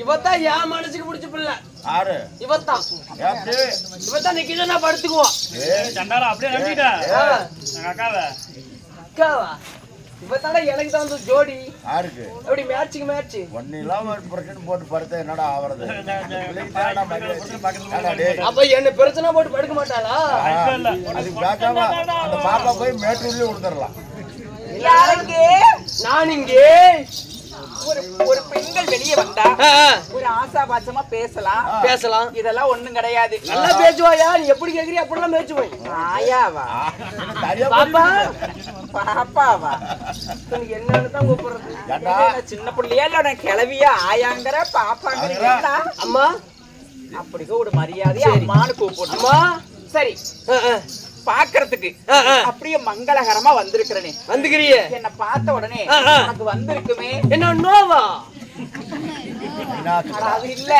இவத்தான் என் மனசுக்கு பிடிச்ச பிள்ளை. இவத்தான் நிக்கிதான் நான் படுத்துக்குவோம். அக்காவா இவத்தான எனக்கு தான் வந்து ஜோடி எப்படி மேட்சுக்கு மேட்ச் போட்டு படுத்த என்னடா ஆவறது? அப்ப என்ன பிரச்சனை போட்டு படுக்க மாட்டாளா? அந்த பாப்பா போய் மேட்டூர்லயே விழுந்துடலாம். நான் இங்கே ஒரு பெண்கள் வெளியே வந்தா ஒரு ஆசாபாசமா பேசலாம். இதெல்லாம் ஒண்ணும் கிடையாது. நல்லா பேசுவாயா? நீ எப்படி கேக்குறிய அப்படிலாம் பேசுவாய். ஆயாவா பாப்பா பாப்பாவா என்னன்னு தான் கூப்பிடுறது? சின்ன பிள்ளையா இல்ல கிளவியா ஆயாங்கிற பாப்பாங்கிற அம்மா அப்படி ஒரு மரியாதையா அம்மான்னு கூப்பிடு. அம்மா சரி பாக்குறதுக்கு அப்படியே மங்களகரமா வந்திருக்கிறனே. வந்துக்கிறிய என்ன பார்த்த உடனே எனக்கு வந்திருக்குமே என்ன நோவா? அது இல்ல,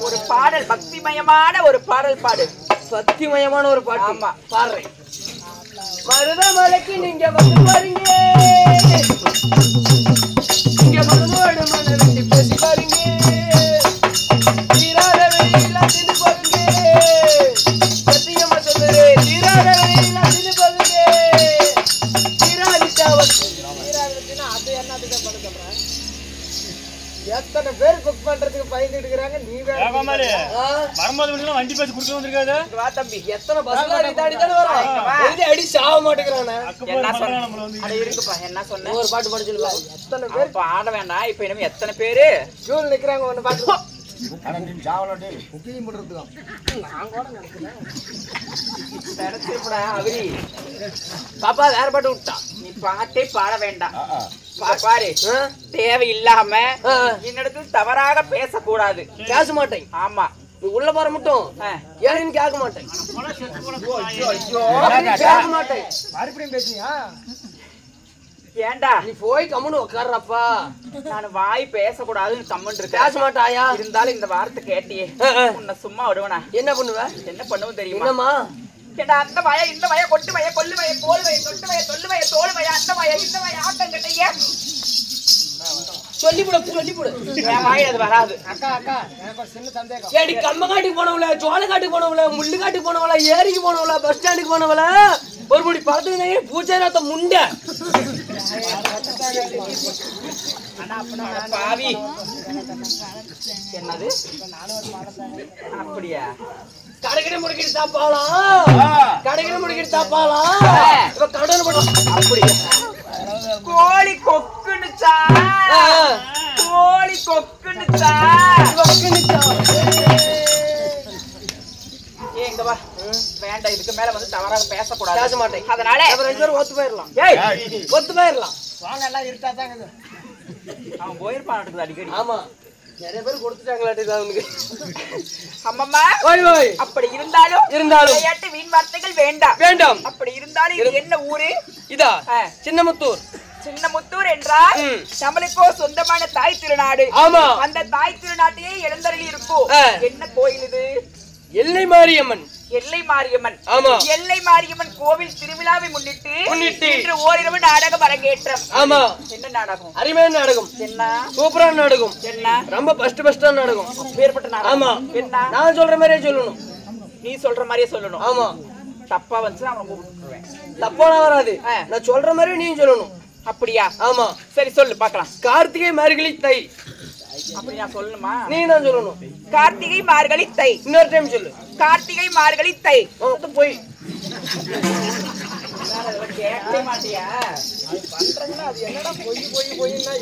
ஒரு பாடல் பக்திமயமான ஒரு பாடல் பாடு. சக்திமயமான ஒரு பாட்டு. ஆமா பாடுறேன். மருதமலைக்கு நீங்க வந்து பாருங்க, நீங்க மருதோடு மன வெட்டி பேசி பாருங்க, தீராத வெளியில தின்னு பாருங்க, சத்தியமா சொல்லுறேன் தீராத வெளியில தின்னு பாருங்க, தீராதிட்டாவதுன்னா அது என்னதுக்கு பண்ண சொல்றேன்? எத்தனை பேர் புக் பண்றதுக்கு பயந்துட்டு இருக்காங்க. நீ வண்டி பேசி குடுக்க வந்திருக்காது. வா தம்பி, எத்தனை பஸ்ல தாடி தானே வரோம், அடி சாவ மாட்டேங்கிறானே. என்ன சொன்ன? ஒரு பாட்டு பாட சொல்லுவா. எத்தனை பேர் பாட வேண்டாம். இப்ப இனிமே எத்தனை பேரு ஜூல் நிக்கிறாங்க ஒண்ணு பாத்து. பாப்பா வேற பாட்டு விட்டா. நீ பாட்டே பாட வேண்டாம். பாரு, தேவையில்லாம என்னிடத்தில் தவறாக பேசக்கூடாது. பேச மாட்டேன். ஆமா, நீ உள்ள போற மட்டும் ஏன்னு கேட்க மாட்டேன். கேட்க மாட்டேன். மறுபடியும் பேசுனியா? ஏண்டா நீ போய் கம்முன்னு உட்கார்றப்பா. நான் வாய் பேசக்கூடாதுன்னு கம்முன்னு இருக்க. பேச மாட்டாயா? இருந்தாலும் இந்த வார்த்தை கேட்டியே, உன்னை சும்மா விடுவனா? என்ன பண்ணுவ? என்ன பண்ணுவோம் தெரியுமா? என்னம்மா? கேட்டா அந்த வய இந்த வய கொட்டு வய கொல்லு வய கோல் வய தொட்டு வய சொல்லு வய தோல் வய அந்த வய இந்த வய ஆட்டங்கட்டைய சொல்லிவிடு. என் வாய் அது வராது. அக்கா எனக்கு ஒரு சின்ன சந்தேகம். ஏடி கம்மங்காட்டுக்கு போனவள, சோளக்காட்டுக்கு போனவள, முள்ளுக்காட்டுக்கு போனவள, ஏரிக்கு போனவள, பஸ் ஸ்டாண்டுக்கு போனவள, ஒரு முடி பழத்துக்கு பூச்சாரத்த முண்ட பாவி. என்னது அப்படியா? கடைக்கிற முடிக்கிட்டு தாப்பாலாம், கடைக்கிற முடிக்கிட்டு தாப்பாலாம். இப்ப கடன் பண்ணும். அப்படியா? கோழி கொக்குனுச்சா, கோழி கொக்குனுச்சா. எங்க வா, வேண்டாம். இதுக்கு மேல வந்து தவறாக பேசக்கூடாது. பேச மாட்டேன். அதனால ரெண்டு பேரும் ஒத்து போயிடலாம். ஒத்து போயிடலாம். வாங்க எல்லாம் இருக்காதாங்க. அவன் போயிருப்பான் அடிக்கடி. ஆமா, நிறைய பேர் கொடுத்துட்டாங்களாட்டு அவனுக்கு. அம்மம்மா ஓய் அப்படி இருந்தாலும் விளையாட்டு வீண் வார்த்தைகள் வேண்டாம். அப்படி இருந்தாலும் இது என்ன ஊரு? இதா சின்னமுத்தூர். சின்னமுத்தூர் என்றால் நம்மளுக்கோ சொந்தமான தாய் திருநாடு. ஆமா, அந்த தாய் திருநாட்டையே எழுந்தருளி இருக்கும். என்ன கோயில் இது? எல்லை மாரியம்மன். எல்லை மாரியம்மன். ஆமா, எல்லை மாரியம்மன் கோவில் திருவிழாவை முன்னிட்டு இன்று ஓரிரவு நாடகம் அரங்கேற்றம். ஆமா, என்ன நாடகம்? அருமையான நாடகம். என்ன? சூப்பரான நாடகம். என்ன? ரொம்ப பெஸ்ட் நாடகம். வேறுபட்ட நாடகம். ஆமா. என்ன? நான் சொல்ற மாதிரியே சொல்லணும். நீ சொல்ற மாதிரியே சொல்லணும். ஆமா, தப்பா வந்து நான் கூப்பிட்டுருவேன். தப்பான வராது. நான் சொல்ற மாதிரி நீ சொல்லணும். அப்படியா? ஆமா, சரி சொல்லு பாக்கலாம். கார்த்திகை மார்கழி தை. அப்படி நான் சொல்லணுமா? நீ தான் சொல்லணும். கார்த்திகை மார்கழி தை. இன்னொரு டைம் சொல்லு. கார்த்திகை மார்கழி தை. போய் கேட்க மாட்டியா? அது என்னடா பொய்னா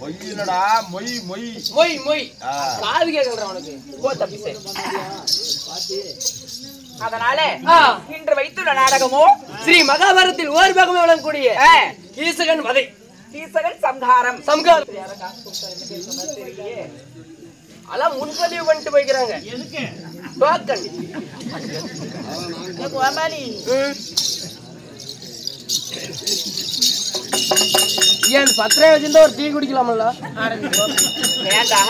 பொய்யிலடா மொய் மொய் மொய் மொய் காது கேட்கறா உனக்கு. போ தம்பி. அதனால இன்று வைத்துள்ள நாடகமோ ஸ்ரீ மகாபாரதத்தில் ஓர் பாகமே விளங்கக்கூடிய கீசகன் வதை, கீசகன் சம்ஹாரம். அதெல்லாம் முன்பதிவு பண்ணிட்டு போய்க்கிறாங்க. டோக்கன் ஏன் 10 ரூபாய் வச்சிருந்தா ஒரு டீ குடிக்கலாம்ல? வேண்டா,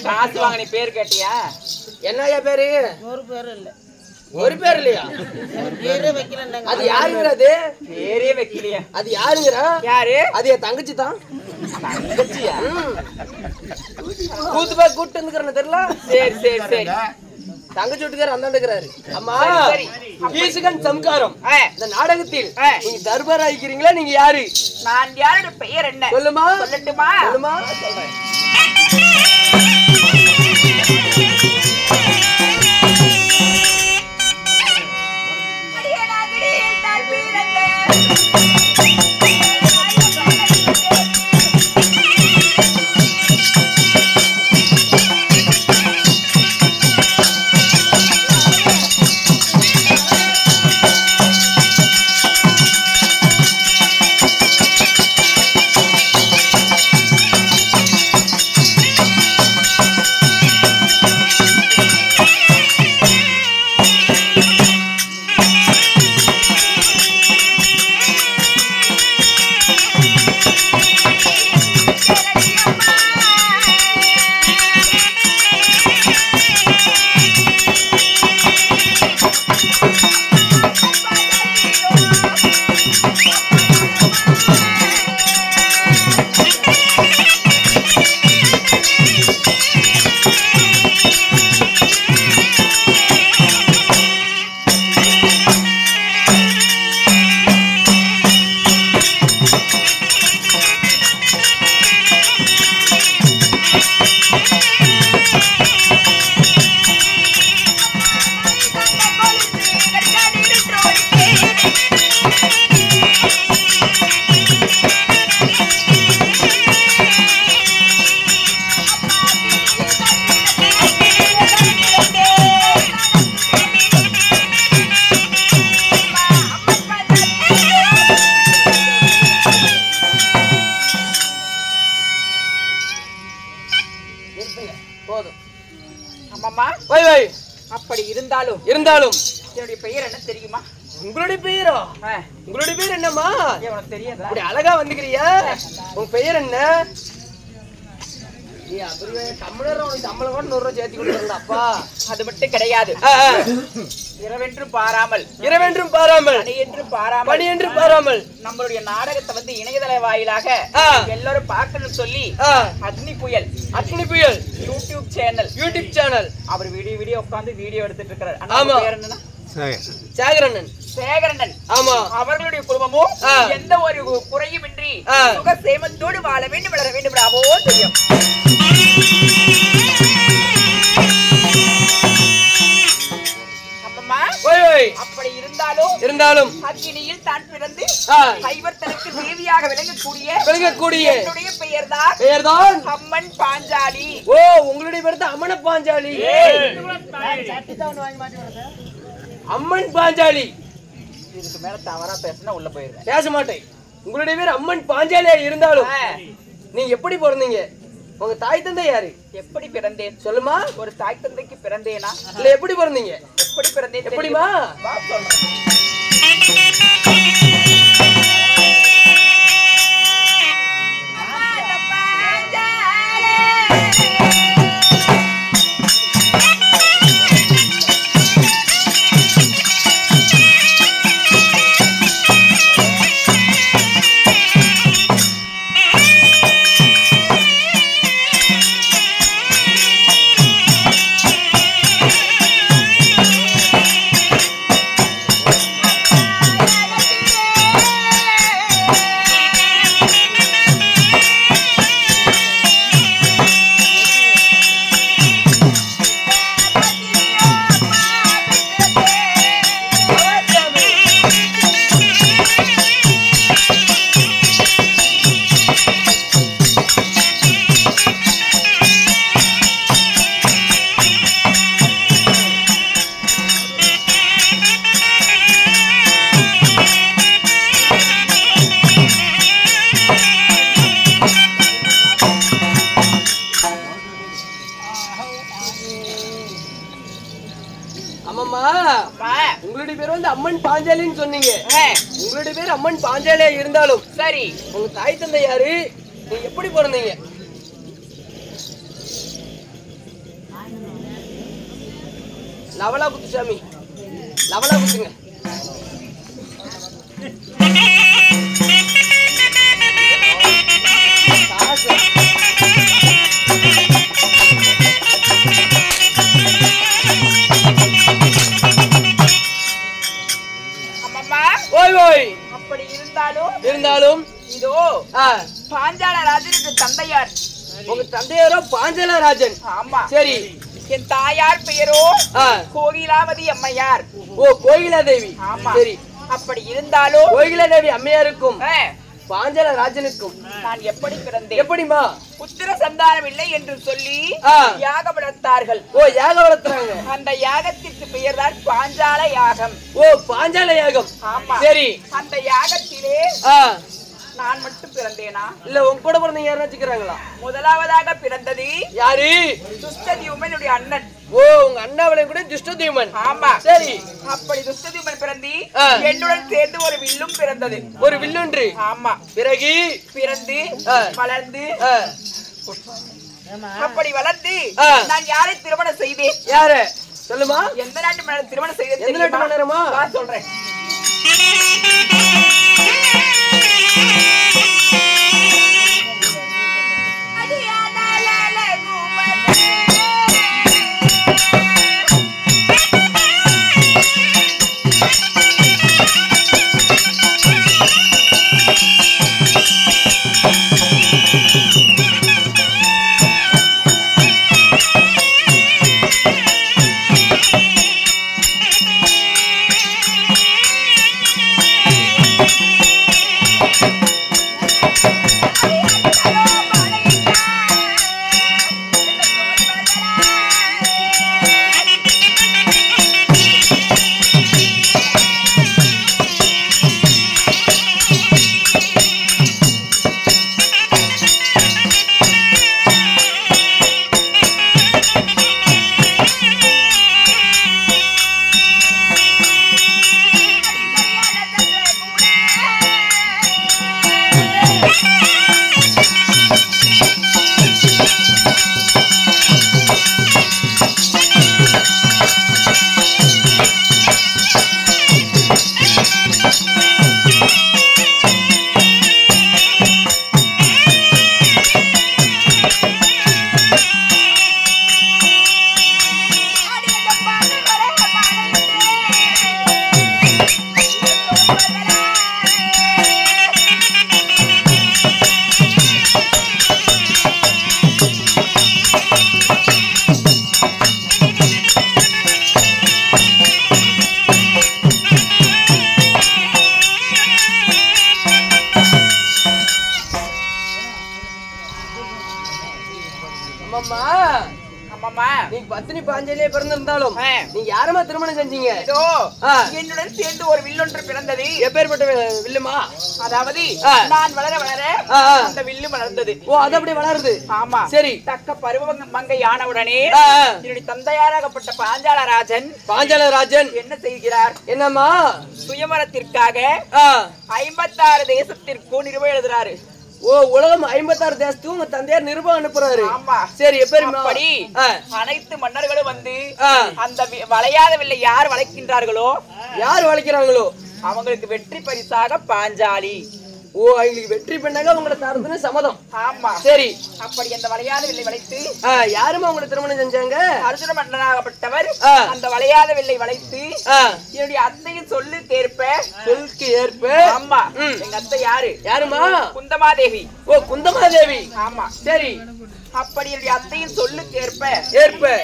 காசு வாங்க. நீ பேர் கேட்டியா? என்னையா பேரு? ஒரு பேரு இல்ல. ஒரு பேர் இல்லையா? அது யாருங்கிறது? பேரே வைக்கலையா? அது யாருங்கிற? யாரு? அது என் தங்கச்சி தான். தங்கச்சியா? கூத்துப்பா கூட்டு வந்துக்கிறேன்னு தெரியல. சரி சரி சரி. தங்கச்சி வீட்டுக்காரர் அந்த இருக்கிறாரு. அம்மா சரி. கீசுகன் சம்காரம் இந்த நாடகத்தில் நீங்க தர்பாரா இருக்கிறீங்களா? நீங்க யாரு? நான் யாரோட பெயர் என்ன சொல்லுமா? சொல்லட்டுமா? சொல்லுமா? போதும். அம்மா அப்படி இருந்தாலும் என்னுடைய பெயர் என்ன தெரியுமா? உங்களுடைய பெயரோ? உங்களுடைய பெயர் என்னம்மா? உனக்கு தெரியாதா? அப்படி அழகா வந்துக்கிறியா? உன் பெயர் என்ன? நீ அப்படியே தமிழர் உனக்கு சம்பளம் கூட 100 ரூபாய் சேர்த்து கொடுத்துருந்தாப்பா. அது மட்டும் கிடையாது. இரவென்றும் பாராமல் பணி என்றும் பாராமல் நம்மளுடைய நாடகத்தை வந்து இணையதள வாயிலாக எல்லாரும் பார்க்கணும்னு சொல்லி அக்னி புயல் யூடியூப் சேனல் அவர் வீடியோ உட்கார்ந்து வீடியோ எடுத்துட்டு இருக்கிறார். ஆமா. பேர் என்னன்னா? சேகரண்ணன். ஆமா. அவர்களுடைய குடும்பமும் எந்த ஒரு குறையுமின்றி சுகசேமத்தோடு வாழ வேண்டும், வளர வேண்டும். அவோ தெரியும். அப்படி இருந்தாலும் அக்னியில் தான் பிறந்து கைவர்த்தனுக்கு தேவியாக விளங்கக்கூடிய என்னுடைய பெயர்தான் அம்மன் பாஞ்சாலி. ஓ, உங்களுடைய பேர் தான் அம்மன பாஞ்சாலி. அம்மன் பாஞ்சாலி. இதுக்கு மேல தவறா பேசினா உள்ள போயிருவேன். பேச மாட்டேன். உங்களுடைய பேர் அம்மன் பாஞ்சாலியா இருந்தாலும் நீங்க எப்படி பிறந்தீங்க? உங்க தாய் தந்தை யாரு? எப்படி பிறந்தேன் சொல்லுமா? ஒரு தாய் தந்தைக்கு பிறந்தேனா? இல்ல எப்படி பிறந்தீங்க? எப்படி பிறந்தேன் எப்படிமா? உங்களுடைய பேர் வந்து அம்மன் பாஞ்சாலின்னு சொன்னீங்க. உங்களுடைய பேர் அம்மன் பாஞ்சாலியா இருந்தாலும் சரி, உங்க தாய் தந்தை யாரு? நீங்க எப்படி பிறந்தீங்க? லவலா குத்துசாமி. லவலா குத்துங்க. ஓய் ஓய். அப்படி இருந்தாலும் இதோ பாஞ்சால ராஜனுக்கு தந்தையார். உங்க தந்தையாரோ பாஞ்சாலராஜன்? ஆமா. சரி. என் தாயார் பெயரோ கோகிலாவதி அம்மையார். ஓ கோகிலாதேவி. ஆமா. சரி. அப்படி இருந்தாலும் கோகிலாதேவி அம்மையாருக்கும் பாஞ்சாலராஜனுக்கும் நான் எப்படி பிறந்தேன்? எப்படிமா? புத்திர சந்தானம் இல்லை என்று சொல்லி யாகம் வளர்த்தார்கள். ஓ யாகம் வளர்த்துறாங்க. அந்த யாகத்திற்கு பெயர் தான் பாஞ்சால யாகம். ஓ பாஞ்சால யாகம். ஆமா. சரி. அந்த யாகத்திலே நான் மட்டும் பிறந்தேனா? இல்ல உங்க கூட பிறந்தவங்க யாரும் வச்சுக்கிறாங்களா? முதலாவதாக பிறந்தது யாரு? துஷ்டத்யுமனுடைய அண்ணன். ஓ உங்க அண்ணாவளையும் கூட துஷ்டத்யுமன். ஆமா. சரி. அப்படி துஷ்டத்யுமன் பிறந்து என்னுடன் சேர்ந்து ஒரு வில்லும் பிறந்தது. ஒரு வில்லொன்று. ஆமா. பிறகு பிறந்து வளர்ந்து அப்படி வளர்ந்து நான் யாரை திருமணம் செய்தேன்? யாரு சொல்லுமா? எந்த நாட்டு மன்னர் திருமணம் செய்தேன்? எந்த நாட்டு மன்னரமா? சொல்றேன். நீங்க பத்தினி பாஞ்சாலியே பிறந்திருந்தாலும் நீங்க யாரமா திருமணம் செஞ்சீங்க? என்னுடன் சேர்ந்து ஒரு வில்லொன்று பிறந்தது. எப்பேற்பட்ட வில்லுமா? அதாவது நான் வளர வளர அந்த வில்லு வளர்ந்தது. ஓ அது அப்படி வளருது. ஆமா. சரி. தக்க பருவ மங்கை ஆனவுடனே என்னுடைய தந்தையாராகப்பட்ட பாஞ்சாலராஜன் என்ன செய்கிறார்? என்னம்மா? சுயமரத்திற்காக 56 தேசத்திற்கும் நிறுவ எழுதுறாரு. ஓ உலகம் 56 தேசத்துக்கு உங்க தந்தையார் நிருபம் அனுப்புறாரு. ஆமா. சரி. எப்பேருமா? அப்படி அனைத்து மன்னர்களும் வந்து அந்த வளையாத வில்லை யார் வளைக்கின்றார்களோ, யார் வளைக்கிறாங்களோ அவங்களுக்கு வெற்றி பரிசாக பாஞ்சாலி. ஓ அவங்களுக்கு வெற்றி பண்ணாங்க உங்களை தரதுன்னு சம்மதம். ஆமா. சரி. அப்படி அந்த வளையாத வில்லை வளைத்து யாருமா உங்களை திருமணம் செஞ்சாங்க? அர்ஜுன மன்னனாகப்பட்டவர் அந்த வளையாத வில்லை வளைத்து என்னுடைய அத்தையின் சொல்லுக்கு ஏற்ப. ஆமா. எங்க அத்தை யாருமா? குந்தமாதேவி. ஓ குந்தமாதேவி. ஆமா. சரி. அப்படி என்னுடைய அத்தையின் சொல்லுக்கு ஏற்ப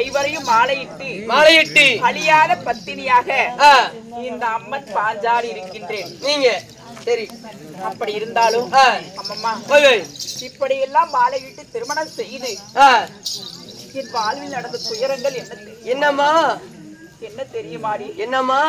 ஐவரையும் மாலையிட்டு அழியாத பத்தினியாக இந்த அம்மன் பாஞ்சாலி இருக்கின்றேன். நீங்க சரி. அப்படி இருந்தாலும் அம்மம்மா இப்படி எல்லாம் மாலையிட்டு திருமணம் செய்து என் வாழ்வில் நடந்த துயரங்கள் என்னம்மா? என்ன தெரியுமாடி? என்னம்மா?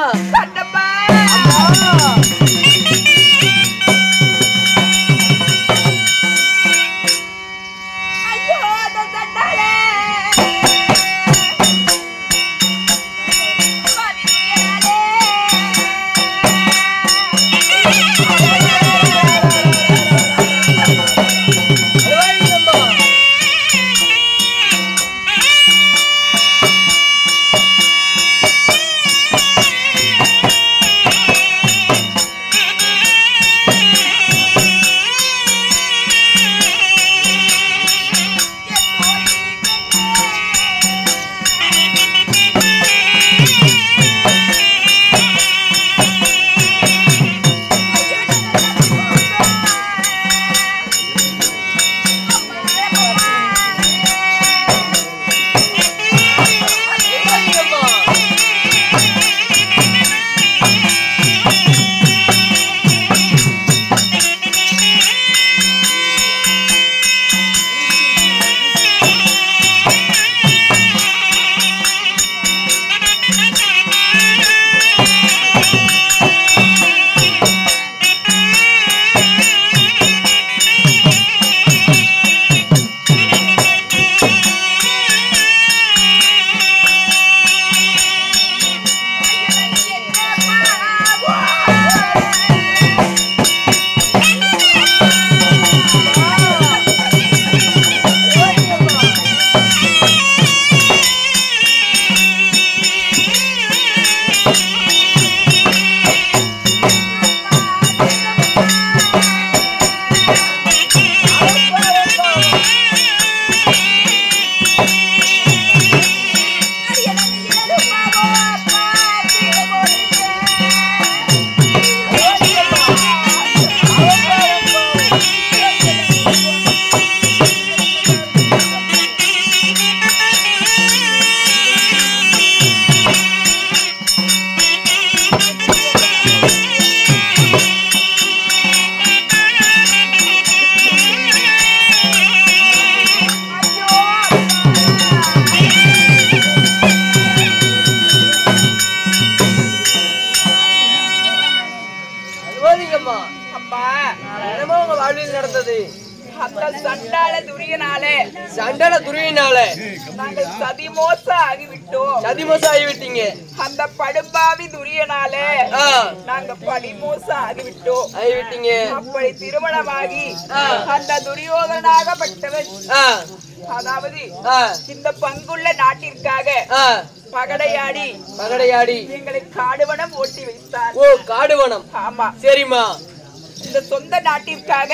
அம்மா அம்மா என்னமோ உங்க வாழ்வில் நடந்தது? அந்த சண்டால துரியனாலே நாங்கள் சதிமோச ஆகிவிட்டோம். சதிமோசம் ஆகிவிட்டீங்க. அந்த படும்பாவி துரியனாலே நாங்க படிமோச ஆகிவிட்டோம். அப்படி திருமணமாகி அந்த துரியோதனாகப்பட்டவன் அதாவது இந்த பங்குள்ள நாட்டிற்காக பகடையாடி எங்களை காடுவனம் ஓட்டி வைத்தார். ஓ, காடுவனம். ஆமா, சரிம்மா. இந்த சொந்த நாட்டிற்காக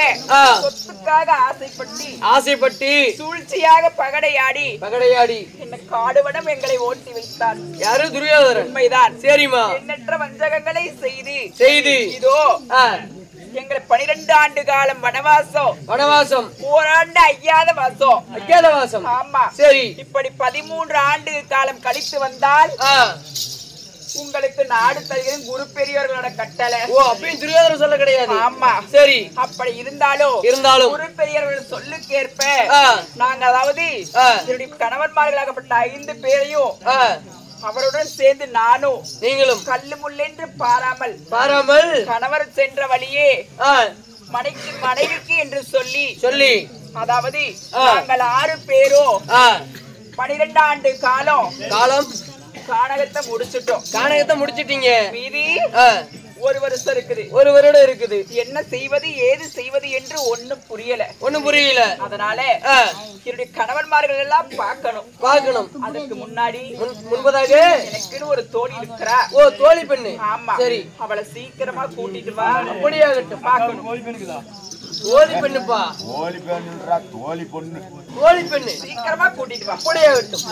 சொத்துக்காக ஆசைப்பட்டு சூழ்ச்சியாக பகடையாடி என்ன காடுவனம் எங்களை ஓட்டி வைத்தார். யாரு? துரியோதனன். உண்மைதான். சரிம்மா. எண்ணற்ற வஞ்சகங்களை செய்து இதோ எங்களை 12 ஆண்டு காலம் வனவாசம் ஓராண்டு ஐயாத வாசம். ஆமா, சரி. இப்படி 13 ஆண்டு காலம் கழித்து வந்தால் உங்களுக்கு நாடு தருகிறேன் குரு பெரியவர்களோட கட்டளை. ஓ, அப்படின்னு துரியோதனன் சொல்ல கிடையாது. ஆமா, சரி. அப்படி இருந்தாலும் குரு பெரியவர்கள் சொல்லுக்கேற்ப நாங்க அதாவது என்னுடைய கணவன்மார்களாகப்பட்ட 5 பேரையும் அவருடன் சேர்ந்து நானும் நீங்களும் கல்லு முள்ளென்று பாராமல் கணவர் சென்ற வழியே மனைவிக்கு என்று சொல்லி அதாவது நாங்கள் 6 பேரும் 12 ஆண்டு காலம் கானகத்தை முடிச்சிட்டீங்க. மீதி ஒரு வருஷம் இருக்குது. ஒரு வருடம் இருக்குது. என்ன செய்வது ஏது செய்வது என்று ஒண்ணும் புரியல. அதனால என்னுடைய கணவன்மார்கள் எல்லாம் பார்க்கணும். அதுக்கு முன்பதாக எனக்குன்னு ஒரு தோழி இருக்கிறா. ஓ, தோழி பெண்ணு. ஆமா, சரி. அவளை சீக்கிரமா கூட்டிட்டு வா. அப்படியாகட்டும். பார்க்கணும். தோழி பெண்ணுப்பா. தோழி பெண்ணுன்றா, தோழி பொண்ணு. தோழி பெண்ணு சீக்கிரமா கூட்டிட்டு வா. அப்படியாகட்டும்.